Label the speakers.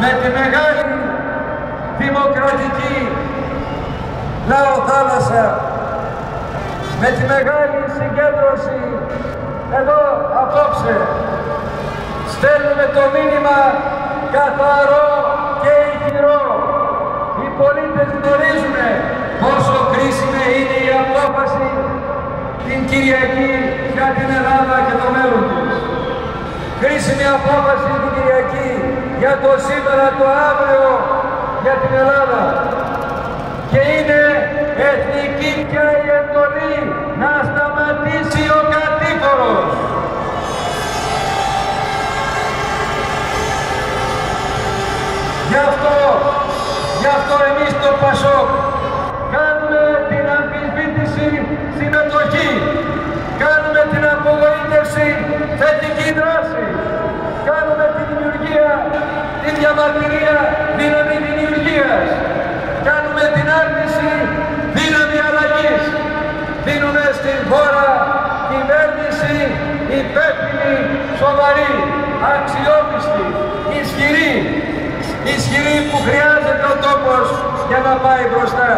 Speaker 1: με τη μεγάλη δημοκρατική λαοθάλασσα, με τη μεγάλη συγκέντρωση εδώ απόψε, στέλνουμε το μήνυμα καθαρό και ηχηρό. Οι πολίτες γνωρίζουν πόσο κρίσιμη είναι η απόφαση την Κυριακή για την Ελλάδα και το μέλλον της. Κρίσιμη απόφαση την Κυριακή για το σήμερα, το αύριο, για την Ελλάδα. Και είναι εθνική πια η εντολή να σταματήσει ο κατήφορος. Γι' αυτό εμείς το ΠΑΣΟΚ κάνουμε την αμφισβήτηση συμμετοχή, κάνουμε την απογοήτευση θετική δράση, κάνουμε τη δημιουργία, τη διαμαρτυρία δύναμη δημιουργίας, κάνουμε την άρνηση δύναμη αλλαγής, δίνουμε στην χώρα κυβέρνηση υπεύθυνη, σοβαρή, αξιόπιστη, ισχυρή που χρειάζεται ο τόπος για να πάει μπροστά.